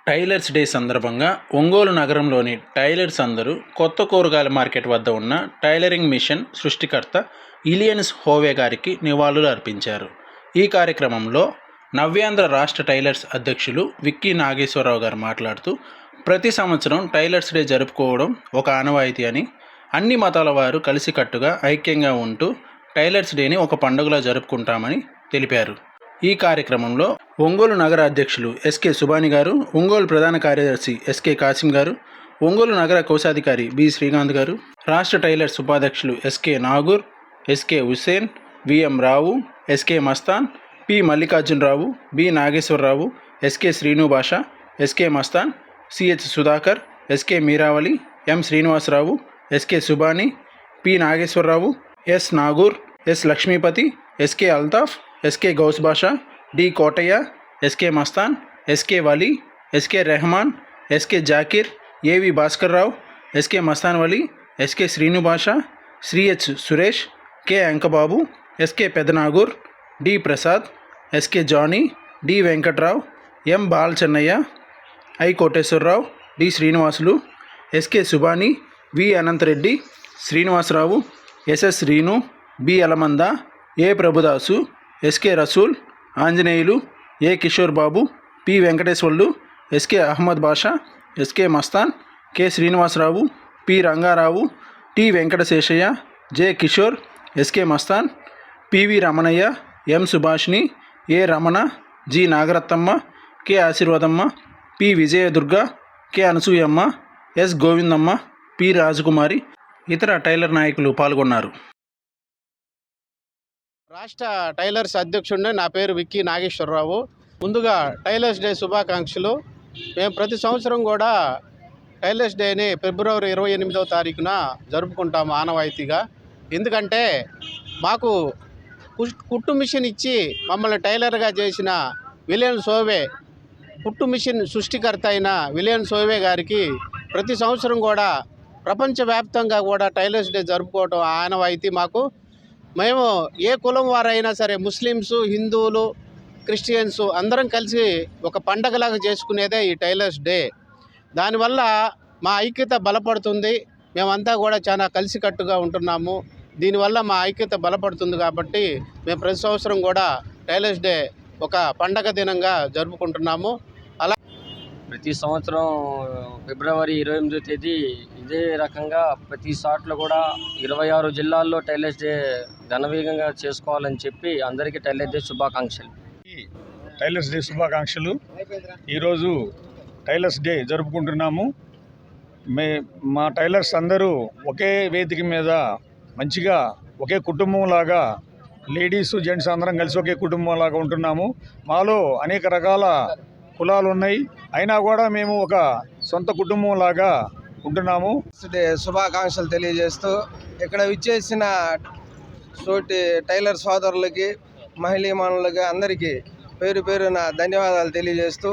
Tailors day సందర్భంగా ఒంగోలు నగరంలోని tailors అందరూ కొత్త కూరగాయల మార్కెట్ వద్ద ఉన్న టైలరింగ్ మిషన్ సృష్టికర్త ఇలియన్స్ హోవే గారికి నివాళులు అర్పించారు. ఈ కార్యక్రమంలో నవ్యాంధ్ర రాష్ట్ర టైలర్స్ అధ్యక్షులు విక్కీ నాగేశ్వరరావు గారు మాట్లాడుతూ, ప్రతి సంవత్సరం టైలర్స్ డే జరుపుకోవడం ఒక ఆనవాయితీ అని, అన్ని మతాల వారు కలిసికట్టుగా ఐక్యంగా ఉంటూ టైలర్స్ డేని ఒక పండుగలా జరుపుకుంటామని తెలిపారు. ఈ కార్యక్రమంలో ఒంగోలు నగర అధ్యక్షులు ఎస్కే సుబాని గారు, ఒంగోలు ప్రధాన కార్యదర్శి ఎస్కే కాసిం గారు, ఒంగోలు నగర కోశాధికారి బి శ్రీకాంత్ గారు, రాష్ట్ర టైలర్స్ ఉపాధ్యక్షులు SK Nagur, SK Hussain, VM Rao, SK Mastan, P Mallikarjunarao, B Nageswararao, SK Srinu Basha, SK Mastan, CH Sudhakar, SK Meeravali, M Srinivasarao, SK Subani, P Nageswararao, S Nagur, S Lakshmipathi, SK Altaf, SK Gouse Basha, D Kotaiah, SK Mastan, SK Vali, SK Rehman, SK Zakir, AV Bhaskar Rao, SK Mastan Vali, SK Srinu Basha, శ్రీహెచ్ Suresh, K Ankababu, SK Pedanagur, D Prasad, SK Jani, D Venkatrao, M Balachennaiah, I Koteswararao, D Srinivasulu, SK Subani, V Anantareddy, Srinivasarao, SS Srinu, B Alamanda, A Prabhudasu, SK Rasool, Anjaneyulu, A Kishore Babu, P Venkateswarlu, SK Ahmed Basha, SK Mastan, K Srinivasarao, P Rangarao, T Venkataseshaiah, J Kishore, SK Mastan, PV Ramanaiah, M Subhashini, A Ramana, G Nagaratnamma, K Aashirvadamma, P Vijayadurga, K Anasuyamma, S Govindamma, P Rajakumari, ఇతర tailor నాయకులు పాల్గొన్నారు. రాష్ట్ర tailors అధ్యక్షుడిని, నా పేరు విక్కీ నాగేశ్వరరావు. ముందుగా tailors day శుభాకాంక్షలు. మేము ప్రతి సంవత్సరం కూడా టైలర్స్ డేని ఫిబ్రవరి 28వ తారీఖున జరుపుకుంటాము ఆనవాయితీగా. ఎందుకంటే మాకు కుట్టు మిషన్ ఇచ్చి మమ్మల్ని టైలర్గా చేసిన విలియన్స్ హోవే, కుట్టు మిషన్ సృష్టికర్త అయిన విలియన్స్ హోవే గారికి ప్రతి సంవత్సరం కూడా ప్రపంచవ్యాప్తంగా కూడా టైలర్స్ డే జరుపుకోవడం ఆనవాయితీ మాకు. మేము ఏ కులం వారైనా సరే, ముస్లిమ్స్, హిందువులు, క్రిస్టియన్స్ అందరం కలిసి ఒక పండగలాగా చేసుకునేదే ఈ టైలర్స్ డే. దానివల్ల మా ఐక్యత బలపడుతుంది. మేమంతా కూడా చాలా కలిసికట్టుగా ఉంటున్నాము. దీనివల్ల మా ఐక్యత బలపడుతుంది కాబట్టి మేము ప్రతి సంవత్సరం కూడా టైలర్స్ డే ఒక పండగ దినంగా జరుపుకుంటున్నాము. ప్రతి సంవత్సరం ఫిబ్రవరి 28వ తేదీ ఇదే రకంగా ప్రతి సాట్లో కూడా 26 జిల్లాల్లో టైలర్స్ డే ఘనవేగంగా చేసుకోవాలని చెప్పి అందరికీ టైలర్స్ డే శుభాకాంక్షలు. టైలర్స్ డే శుభాకాంక్షలు. ఈరోజు టైలర్స్ డే జరుపుకుంటున్నాము. మా టైలర్స్ అందరూ ఒకే వేదిక మీద మంచిగా ఒకే కుటుంబంలాగా, లేడీస్ జెంట్స్ అందరం కలిసి ఒకే కుటుంబంలాగా ఉంటున్నాము. మాలో అనేక రకాల కులాలు ఉన్నాయి, అయినా కూడా మేము ఒక సొంత కుటుంబంలాగా ఉంటున్నాము. శుభాకాంక్షలు తెలియజేస్తూ ఇక్కడ విచ్చేసిన తోటి టైలర్ సోదరులకి, మహిళీమణులకి అందరికీ పేరు పేరున ధన్యవాదాలు తెలియజేస్తూ